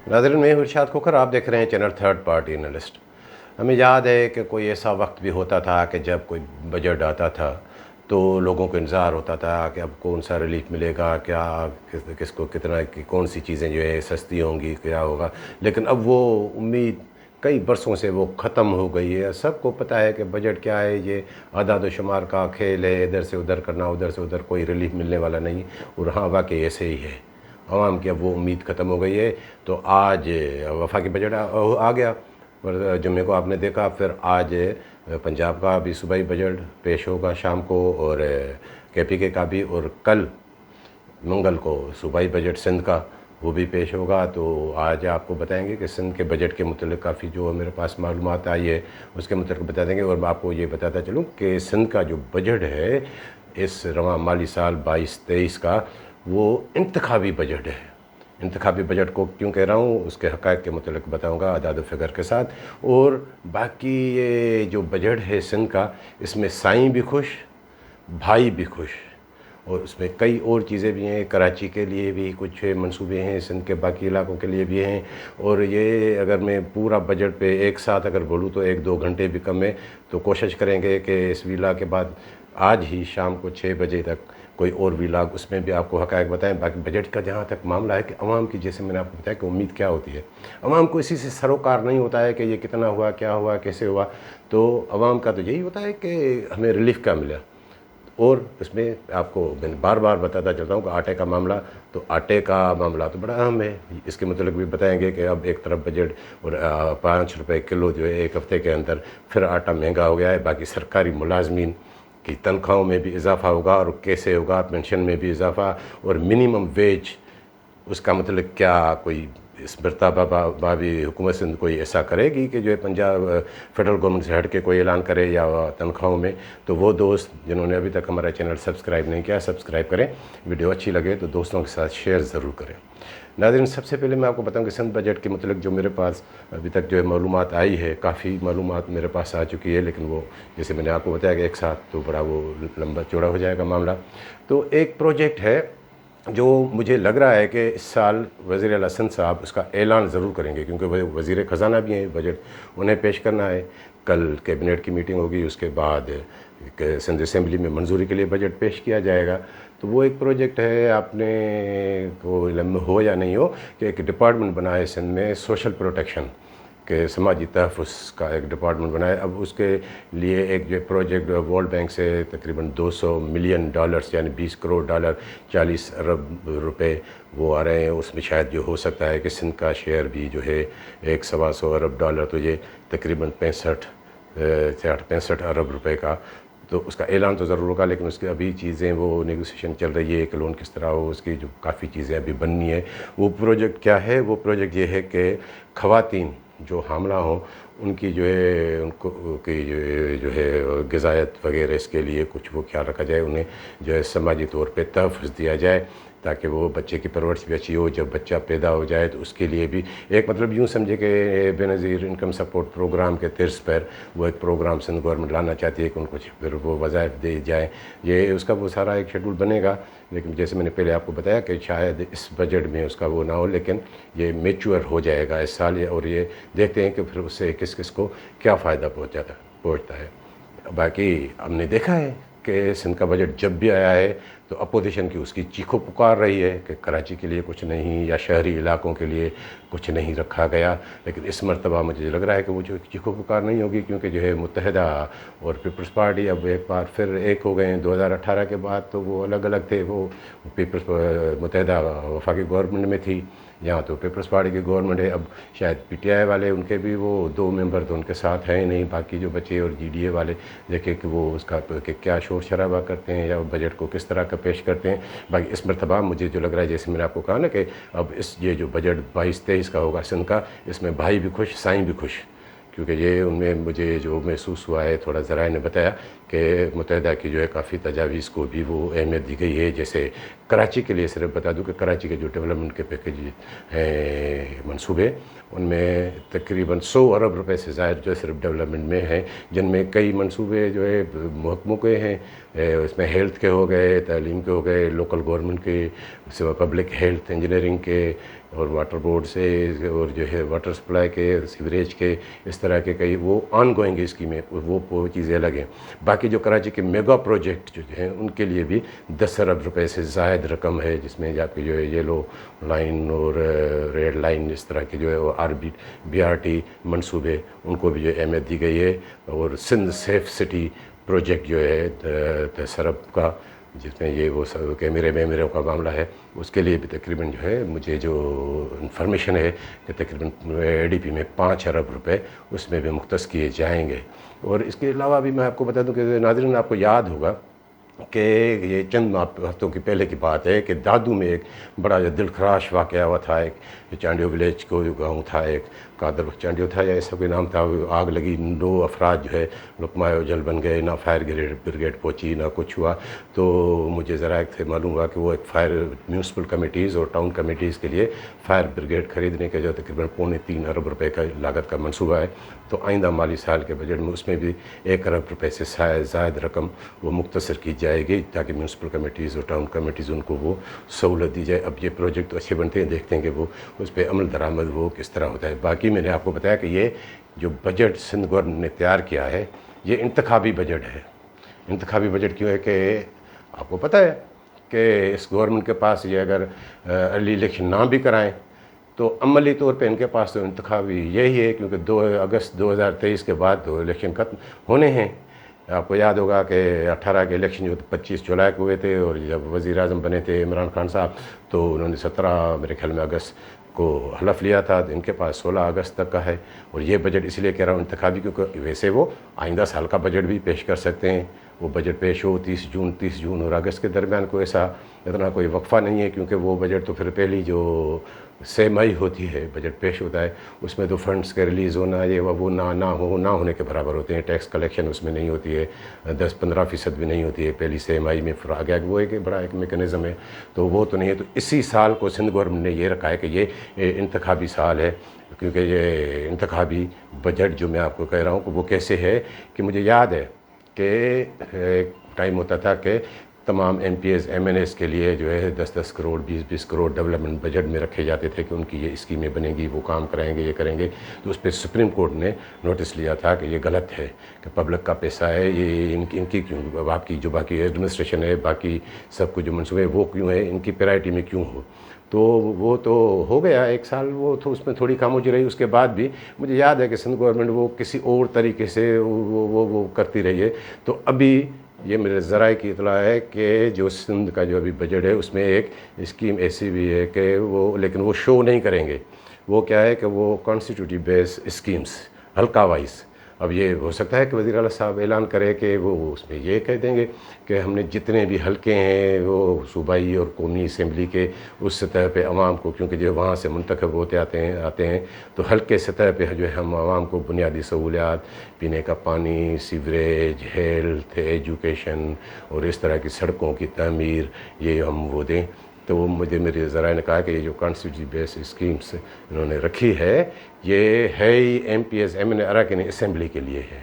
नाज़रीन, मैं हूं इरशाद खोखर, आप देख रहे हैं चैनल थर्ड पार्टी एनालिस्ट। हमें याद है कि कोई ऐसा वक्त भी होता था कि जब कोई बजट आता था तो लोगों को इंतज़ार होता था कि अब कौन सा रिलीफ मिलेगा, क्या किसको कितना की कौन सी चीज़ें जो है सस्ती होंगी, क्या होगा। लेकिन अब वो उम्मीद कई बरसों से वो ख़त्म हो गई है। सबको पता है कि बजट क्या है, ये आदाद व शुमार का खेल है, इधर से उधर करना, उधर से उधर, कोई रिलीफ मिलने वाला नहीं। और हाँ, वाकई ऐसे ही है, आवाम की अब वो उम्मीद ख़त्म हो गई है। तो आज वफाकी बजट आ गया, और जुम्मे को आपने देखा, फिर आज पंजाब का भी सूबाई बजट पेश होगा शाम को, और KPK का भी, और कल मंगल को सूबाई बजट सिंध का वो भी पेश होगा। तो आज आपको बताएंगे कि सिंध के बजट के मुतल्लिक़ काफ़ी जो मेरे पास मालूमात आई है उसके मुतल्लिक़ बता देंगे। और मैं आपको ये बताता चलूँ कि सिंध का जो बजट है इस रवां माली साल 22-23 का, वो इंतखाबी बजट है। इंतखाबी बजट को क्यों कह रहा हूँ, उसके हक़ाइक़ के मुतल्लिक़ बताऊँगा अदाद फ़िगर के साथ। और बाकी ये जो बजट है सिंध का, इसमें साईं भी खुश, भाई भी खुश, और उसमें कई और चीज़ें भी हैं। कराची के लिए भी कुछ मंसूबे हैं, सिंध के बाकी इलाकों के लिए भी हैं। और ये अगर मैं पूरा बजट पे एक साथ अगर बोलूँ तो 1-2 घंटे भी कम है। तो कोशिश करेंगे कि इस वीला के बाद आज ही शाम को 6 बजे तक कोई और वीलाग, उसमें भी आपको हक़ाइक़ बताएं। बाकी बजट का जहाँ तक मामला है कि अवाम की, जैसे मैंने आपको बताया कि उम्मीद क्या होती है, अवाम को इसी से सरोकार नहीं होता है कि ये कितना हुआ, क्या हुआ, कैसे हुआ। तो अवाम का तो यही होता है कि हमें रिलीफ़ क्या मिला। और इसमें आपको मैं बार बार बताता चलता हूँ कि आटे का मामला, तो आटे का मामला तो बड़ा अहम है। इसके मतलब भी बताएंगे कि अब एक तरफ बजट और 5 रुपये किलो जो है एक हफ़्ते के अंदर फिर आटा महंगा हो गया है। बाकी सरकारी मुलाजमीन की तनख्वाहों में भी इजाफ़ा होगा, और कैसे होगा, पेंशन में भी इजाफ़ा, और मिनिमम वेज उसका मतलब क्या, कोई इस बाबी हुकूमत सिंध कोई ऐसा करेगी कि जो है पंजाब फेडरल गवर्नमेंट से हट के कोई ऐलान करे या तनख्वाहों में। तो वो दोस्त जिन्होंने अभी तक हमारा चैनल सब्सक्राइब नहीं किया, सब्सक्राइब करें। वीडियो अच्छी लगे तो दोस्तों के साथ शेयर ज़रूर करें। नाज़रीन, सबसे पहले मैं आपको बताऊं कि सिंध बजट के मतलब जो मेरे पास अभी तक जो है मालूमात आई है, काफ़ी मालूमात मेरे पास आ चुकी है, लेकिन वो जैसे मैंने आपको बताया कि एक साथ तो बड़ा वो लंबा चौड़ा हो जाएगा मामला। तो एक प्रोजेक्ट है जो मुझे लग रहा है कि इस साल वज़ीर आला सिंध साहब उसका ऐलान ज़रूर करेंगे, क्योंकि वो वज़ीर ख़ज़ाना भी हैं, बजट उन्हें पेश करना है। कल कैबिनेट की मीटिंग होगी, उसके बाद सिंध असेंबली में मंजूरी के लिए बजट पेश किया जाएगा। तो वो एक प्रोजेक्ट है, आपने को इल्म हो या नहीं हो, कि एक डिपार्टमेंट बना है सिंध में सोशल प्रोटेक्शन के, समाजी तहफ़्फ़ुज़ का एक डिपार्टमेंट बनाए। अब उसके लिए एक जो प्रोजेक्ट वर्ल्ड बैंक से तकरीबन $200 मिलियन यानी $20 करोड़, 40 अरब रुपए वो आ रहे हैं। उसमें शायद जो हो सकता है कि सिंध का शेयर भी जो है 1-125 अरब डॉलर, तो ये तकरीबन 65 अरब रुपए का। तो उसका ऐलान तो ज़रूर होगा, लेकिन उसकी अभी चीज़ें वो नेगोशिएशन चल रही है कि लोन किस तरह हो, उसकी जो काफ़ी चीज़ें अभी बननी है। वो प्रोजेक्ट क्या है, वो प्रोजेक्ट ये है कि ख़वातीन जो हामला हों उनकी जो है, उनको की जो है ग़िज़ायत वगैरह, इसके लिए कुछ वो ख्याल रखा जाए, उन्हें जो है समाजी तौर पे तहफ़्फ़ुज़ दिया जाए ताकि वो बच्चे की परवरिश भी अच्छी हो। जब बच्चा पैदा हो जाए तो उसके लिए भी एक मतलब यूँ समझे कि बेनज़ीर इनकम सपोर्ट प्रोग्राम के तर्ज पर वो एक प्रोग्राम सिंध गवर्नमेंट लाना चाहती है कि उनको फिर वो वज़ाइफ दे जाए। ये उसका वो सारा एक शेड्यूल बनेगा, लेकिन जैसे मैंने पहले आपको बताया कि शायद इस बजट में उसका वो ना हो, लेकिन ये मैच्योर हो जाएगा इस साल। और ये देखते हैं कि फिर उससे किस किस को क्या फ़ायदा पहुँचता है। बाकी हमने देखा है कि सिंध का बजट जब भी आया है तो अपोजिशन की उसकी चीखों पुकार रही है कि कराची के लिए कुछ नहीं या शहरी इलाकों के लिए कुछ नहीं रखा गया। लेकिन इस मरतबा मुझे लग रहा है कि वो जो चीखों पुकार नहीं होगी, क्योंकि जो है मुत्तहिदा और पीपल्स पार्टी अब एक बार फिर एक हो गए हैं। 2018 के बाद तो वो अलग अलग थे, वो पीपल्स मुत्तहिदा वफाकी गवर्नमेंट में थी, यहाँ तो पीपल्स पार्टी की गवर्नमेंट है। अब शायद PTI वाले, उनके भी वो 2 मेंबर तो उनके साथ हैं नहीं, बाकी जो बचे, और GDA वाले देखें कि वो उसका कि क्या शोर शराबा करते हैं या बजट को किस तरह का पेश करते हैं। बाकी इस मरतबा मुझे जो लग रहा है, जैसे मैंने आपको कहा ना कि अब ये जो बजट 22-23 का होगा सिंध का, इसमें भाई भी खुश, साईं भी खुश, क्योंकि ये उनमें मुझे जो महसूस हुआ है, थोड़ा ज़राए ने बताया کہ متحدہ کی جو ہے کافی تجاویز کو بھی وہ اہمیت دی گئی ہے. جیسے کراچی کے لیے صرف بتا دوں کہ کراچی کے جو ڈیولپمنٹ کے پیکیج ہیں منصوبے، ان میں تقریباً 100 ارب روپے سے زائد جو ہے صرف ڈیولپمنٹ میں ہیں، جن میں کئی منصوبے جو ہے محکموں کے ہیں. اس میں ہیلتھ کے ہو گئے، تعلیم کے ہو گئے، لوکل گورنمنٹ کے، پبلک ہیلتھ، انجینئرنگ کے، اور واٹر بورڈ سے، اور جو ہے واٹر سپلائی کے، سیوریج کے، اس طرح کے کئی وہ آن گوئنگ اسکیمیں، وہ چیزیں الگ ہیں. باقی جو کراچی کے میگا پروجیکٹ جو ہیں ان کے لیے بھی 10 ارب روپے سے زائد رقم ہے، جس میں آپ کی جو ہے یلو لائن اور ریڈ لائن، اس طرح کے جو ہے وہ BRT منصوبے، ان کو بھی جو اہمیت دی گئی ہے. اور سندھ سیف سٹی پروجیکٹ جو ہے 10 ارب کا، جس میں یہ وہ کیمرے ویمروں کا معاملہ ہے، اس کے لیے بھی تقریباً جو ہے مجھے جو انفارمیشن ہے کہ تقریباً ADP میں 5 ارب روپے اس میں بھی مختص کیے جائیں گے. اور اس کے علاوہ بھی میں آپ کو بتا دوں کہ ناظرین آپ کو یاد ہوگا کہ یہ چند ہفتوں کی پہلے کی بات ہے کہ دادو میں ایک بڑا دل خراش واقعہ ہوا تھا. ایک چانڈیو ولیج کو گاؤں تھا، ایک قادر چانڈیو تھا یا ایسا کوئی نام تھا، آگ لگی، 2 افراد جو ہے لقمۂ اجل بن گئے، نہ فائر بریگیڈ پہنچی نہ کچھ ہوا. تو مجھے ذرائع سے معلوم ہوا کہ وہ ایک فائر میونسپل کمیٹیز اور ٹاؤن کمیٹیز کے لیے فائر بریگیڈ خریدنے کے جو تقریباً 2.25 ارب روپے کا لاگت کا منصوبہ ہے. تو آئندہ مالی سال کے بجٹ میں اس میں بھی 1 ارب روپے سے زائد رقم وہ مختصر کی جائے گی، تاکہ میونسپل کمیٹیز اور ٹاؤن کمیٹیز ان کو وہ سہولت دی جائے. اب یہ پروجیکٹ اچھے بنتے ہیں، دیکھتے ہیں کہ وہ اس پہ عمل درآمد وہ کس طرح ہوتا ہے. باقی میں نے آپ کو بتایا کہ یہ جو بجٹ سندھ گورنمنٹ نے تیار کیا ہے یہ انتخابی بجٹ ہے. انتخابی بجٹ کیوں ہے کہ آپ کو پتہ ہے کہ اس گورنمنٹ کے پاس یہ اگر ارلی الیکشن نہ بھی کرائیں تو عملی طور پہ ان کے پاس تو انتخابی یہی ہے، کیونکہ 2 اگست 2023 کے بعد تو الیکشن ختم ہونے ہیں. آپ کو یاد ہوگا کہ 18 کے الیکشن جو 25 جولائی کو ہوئے تھے، اور جب وزیر اعظم بنے تھے عمران خان صاحب تو انہوں نے 17 میرے خیال میں اگست کو حلف لیا تھا. ان کے پاس 16 اگست تک کا ہے. اور یہ بجٹ اس لیے کہہ رہا ہوں انتخابی، کیونکہ ویسے وہ آئندہ سال کا بجٹ بھی پیش کر سکتے ہیں. وہ بجٹ پیش ہو 30 جون اور اگست کے درمیان، کو ایسا اتنا کوئی وقفہ نہیں ہے، کیونکہ وہ بجٹ تو پھر پہلی جو 3 مئی ہوتی ہے بجٹ پیش ہوتا ہے، اس میں تو فنڈز کے ریلیز ہونا یہ وہ نہ ہونے کے برابر ہوتے ہیں. ٹیکس کلیکشن اس میں نہیں ہوتی ہے، 10-15% بھی نہیں ہوتی ہے پہلی 3 مئی میں. پھر آگے وہ ایک بڑا ایک میکنزم ہے، تو وہ تو نہیں ہے. تو اسی سال کو سندھ گورنمنٹ نے یہ رکھا ہے کہ یہ انتخابی سال ہے، کیونکہ یہ انتخابی بجٹ جو میں آپ کو کہہ رہا ہوں کہ وہ کیسے ہے کہ مجھے یاد ہے کہ ایک ٹائم ہوتا تھا کہ تمام MPs MNAs کے لیے جو ہے 10-10 کروڑ 20-20 کروڑ ڈیولپمنٹ بجٹ میں رکھے جاتے تھے کہ ان کی یہ اسکیمیں بنیں گی، وہ کام کرائیں گے، یہ کریں گے. تو اس پہ سپریم کورٹ نے نوٹس لیا تھا کہ یہ غلط ہے، کہ پبلک کا پیسہ ہے، یہ ان کی کیوں، آپ کی جو باقی ایڈمنسٹریشن ہے، باقی سب کچھ جو منصوبے وہ کیوں ہے، ان کی پرائرٹی میں کیوں ہو. تو وہ تو ہو گیا 1 سال، وہ تو اس میں تھوڑی خاموشی رہی. اس کے بعد بھی مجھے یاد ہے کہ سندھ گورنمنٹ وہ کسی اور طریقے سے وہ کرتی رہی ہے. تو ابھی یہ میرے ذرائع کی اطلاع ہے کہ جو سندھ کا جو ابھی بجٹ ہے اس میں ایک اسکیم ایسی بھی ہے کہ وہ، لیکن وہ شو نہیں کریں گے. وہ کیا ہے کہ وہ کانسٹیٹیوٹیو بیس اسکیمز حلقہ وائز. اب یہ ہو سکتا ہے کہ وزیر اعلیٰ صاحب اعلان کرے کہ وہ اس میں یہ کہہ دیں گے کہ ہم نے جتنے بھی حلقے ہیں وہ صوبائی اور قومی اسمبلی کے اس سطح پہ عوام کو، کیونکہ جو وہاں سے منتخب ہوتے آتے ہیں تو حلقے سطح پہ جو ہے ہم عوام کو بنیادی سہولیات، پینے کا پانی، سیوریج، ہیلتھ، ایجوکیشن اور اس طرح کی سڑکوں کی تعمیر، یہ ہم وہ دیں. تو وہ میرے ذرائع نے کہا کہ یہ جو کانسٹیٹیوٹی بیس اسکیمس انہوں نے رکھی ہے یہ ہے ہی MPs MNA اراکین اسمبلی کے لیے ہے.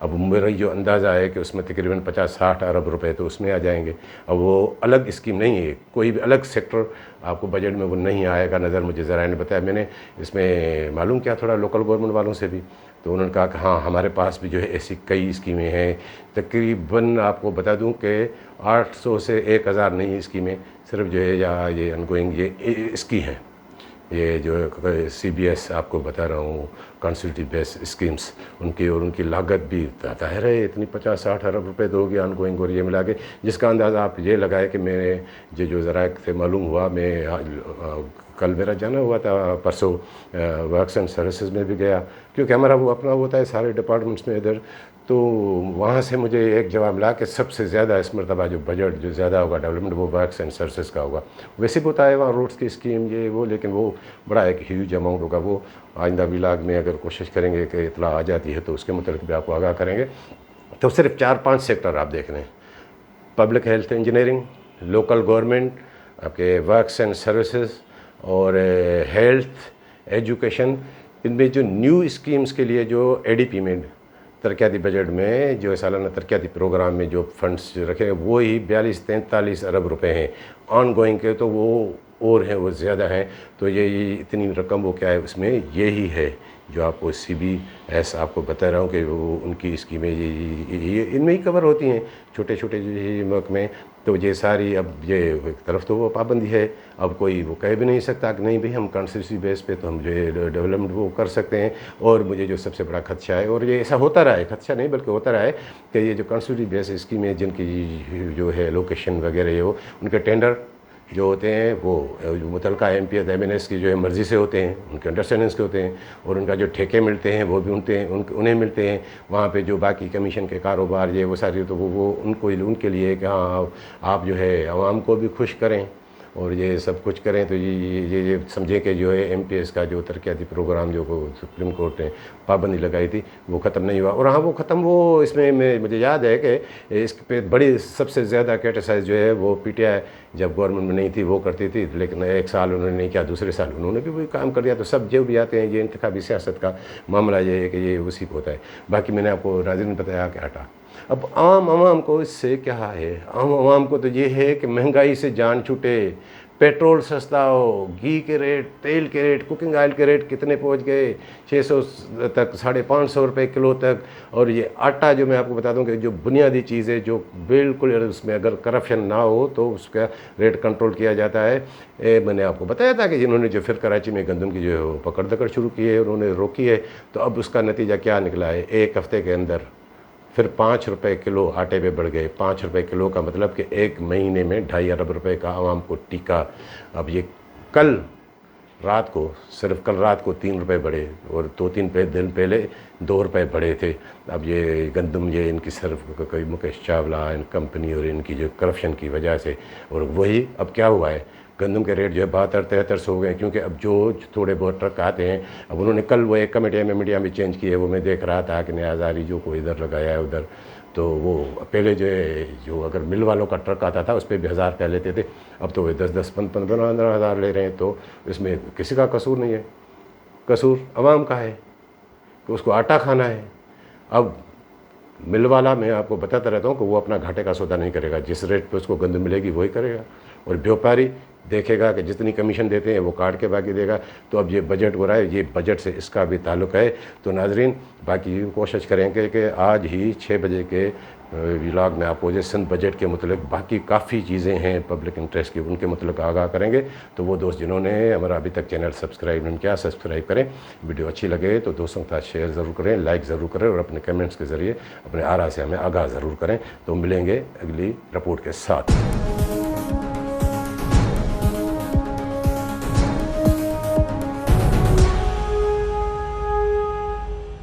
اب میرا جو اندازہ ہے کہ اس میں تقریباً 50-60 ارب روپے تو اس میں آ جائیں گے. اب وہ الگ اسکیم نہیں ہے، کوئی بھی الگ سیکٹر آپ کو بجٹ میں وہ نہیں آئے گا نظر. مجھے ذرائع نے بتایا، میں نے اس میں معلوم کیا تھوڑا لوکل گورنمنٹ والوں سے بھی، تو انہوں نے کہا کہ ہاں ہمارے پاس بھی جو ہے ایسی کئی اسکیمیں ہیں. تقریباً آپ کو بتا دوں کہ 800 سے 1000 نئی اسکیمیں صرف جو ہے یا یہ ان گوئنگ یہ اس کی ہیں. یہ جو CBS آپ کو بتا رہا ہوں کانسٹیٹیوٹی بیس اسکیمس، ان کی لاگت بھی ظاہر ہے اتنی 50-60 ارب روپے تو ہوگی آن گوئنگ. اور یہ ملا کے جس کا اندازہ آپ یہ لگائے کہ میں جو ذرائع سے معلوم ہوا، میں کل میرا جانا ہوا تھا، پرسوں ورکس اینڈ سروسز میں بھی گیا، کیونکہ ہمارا وہ اپنا ہوتا ہے سارے ڈپارٹمنٹس میں ادھر. تو وہاں سے مجھے ایک جواب ملا کہ سب سے زیادہ اس مرتبہ جو بجٹ جو زیادہ ہوگا ڈیولپمنٹ وہ ورکس اینڈ سروسز کا ہوگا. ویسے بھی ہوتا ہے وہاں روڈس کی اسکیم یہ وہ، لیکن وہ بڑا ایک ہیوج اماؤنٹ ہوگا. وہ آئندہ ولاگ میں اگر کوشش کریں گے کہ اطلاع آ جاتی ہے تو اس کے متعلق بھی آپ کو آگاہ کریں گے. तो सिर्फ 4-5 सेक्टर आप देख रहे हैं, public health engineering, local government, आपके वर्क्स एंड सर्विसेज और हेल्थ एजुकेशन। इनमें जो न्यू स्कीम्स के लिए जो एडीपी में तरक्याती बजट में जो सालाना तरक्याती प्रोग्राम में जो फंड्स रखे हैं वो ही 42-43 अरब रुपए हैं। ऑन गोइंग के तो वो और हैं, वो ज़्यादा हैं। तो ये इतनी रकम वो क्या है उसमें यही है जो आपको CBS आपको बता रहा हूँ कि वो उनकी स्कीमें ये इनमें ही कवर होती हैं, छोटे छोटे मुल्क में। तो ये सारी अब ये एक तरफ तो वो पाबंदी है, अब कोई वो कह भी नहीं सकता कि नहीं भाई हम कॉन्स्टिट्यूंसी बेस पे तो हम जो है डेवलपमेंट वो कर सकते हैं। और मुझे जो सबसे बड़ा खदशा है, और ये ऐसा होता रहा है, खदशा नहीं बल्कि होता रहा है कि ये जो कॉन्स्टिट्यूंसी बेस स्कीमें जिनकी जो है लोकेशन वगैरह ये हो, उनके टेंडर जो होते हैं वो मुतलका MPs MNS की जो है मर्ज़ी से होते हैं, उनके अंडरस्टैंडिंग्स के होते हैं। और उनका जो ठेके मिलते हैं वो भी उन्हें मिलते हैं। वहाँ पे जो बाकी कमीशन के कारोबार ये वो सारी तो वो उनके लिए कि हाँ आप जो है आवाम को भी खुश करें और ये सब कुछ करें। तो ये समझें कि जो है MPS का जो तरक्याती प्रोग्राम जो सुप्रीम कोर्ट ने पाबंदी लगाई थी वो ख़त्म नहीं हुआ। और हाँ वो ख़त्म वो इसमें मुझे याद है कि इस पे बड़ी सबसे ज़्यादा क्रिटिसाइज जो है वो PTI जब गवर्नमेंट में नहीं थी वो करती थी, लेकिन एक साल उन्होंने नहीं किया, दूसरे साल उन्होंने भी वही काम कर दिया। तो सब जो भी आते हैं ये इंतखाबी सियासत का मामला ये है कि ये उसी को होता है। बाकी मैंने आपको नाज़रीन बताया कि हटा। अब आवाम को इससे क्या है, आवाम को तो ये है कि महंगाई से जान छूटे, पेट्रोल सस्ता हो, घी के रेट, तेल के रेट, कुकिंग ऑयल के रेट कितने पहुंच गए 600 तक, 550 रुपये किलो तक। और ये आटा जो मैं आपको बता दूं कि जो बुनियादी चीज़ है जो बिल्कुल उसमें अगर करप्शन ना हो तो उसका रेट कंट्रोल किया जाता है। मैंने आपको बताया था कि जिन्होंने जो फिर कराची में गंदम की जो है वो पकड़ दकड़ शुरू की है, उन्होंने रोकी है। तो अब उसका नतीजा क्या निकला है, एक हफ़्ते के अंदर फिर 5 रुपये किलो आटे पे बढ़ गए। 5 रुपये किलो का मतलब कि एक महीने में 2.5 अरब रुपए का आवाम को टीका। अब ये कल रात को, सिर्फ कल रात को 3 रुपये बढ़े और 2-3 दिन पहले 2 रुपये बढ़े थे। अब ये गंदम ये इनकी सिर्फ कोई मुकेश चावला इन कंपनी और इनकी जो करप्शन की वजह से, और वही अब क्या हुआ है गंदम के रेट जो है 72-73 हो गए। क्योंकि अब जो थोड़े बहुत ट्रक आते हैं, अब उन्होंने कल वो एक कमेटी में मीडिया में चेंज की है, वो मैं देख रहा था कि न्याज़ारी जो को इधर लगाया है उधर। तो वो पहले जो है जो अगर मिल वालों का ट्रक आता था उस पर भी 1000 रुपये लेते थे, अब तो वे 10-10, 15-15 हज़ार ले रहे हैं। तो इसमें किसी का कसूर नहीं है, कसूर आवाम का है कि उसको आटा खाना है। अब मिल वाला मैं आपको बताता रहता हूँ कि वो अपना घाटे का सौदा नहीं करेगा, जिस रेट पे उसको गंदम मिलेगी वही करेगा। और व्यापारी देखेगा कि जितनी कमीशन देते हैं वो काट के बाकी देगा। तो अब ये बजट हो रहा है, ये बजट से इसका भी ताल्लुक़ है। तो नाजरीन बाकी कोशिश करेंगे कि आज ही 6 बजे के व्लॉग में आपको जो सिंध बजट के मतलब बाकी काफ़ी चीज़ें हैं पब्लिक इंटरेस्ट की, उनके मतलब आगाह करेंगे। तो वो दोस्त जिन्होंने हमारा अभी तक चैनल सब्सक्राइब नहीं किया सब्सक्राइब करें। वीडियो अच्छी लगे तो दोस्तों के साथ शेयर ज़रूर करें, लाइक ज़रूर करें और अपने कमेंट्स के ज़रिए अपने आरा से हमें आगाह ज़रूर करें। तो मिलेंगे अगली रिपोर्ट के साथ।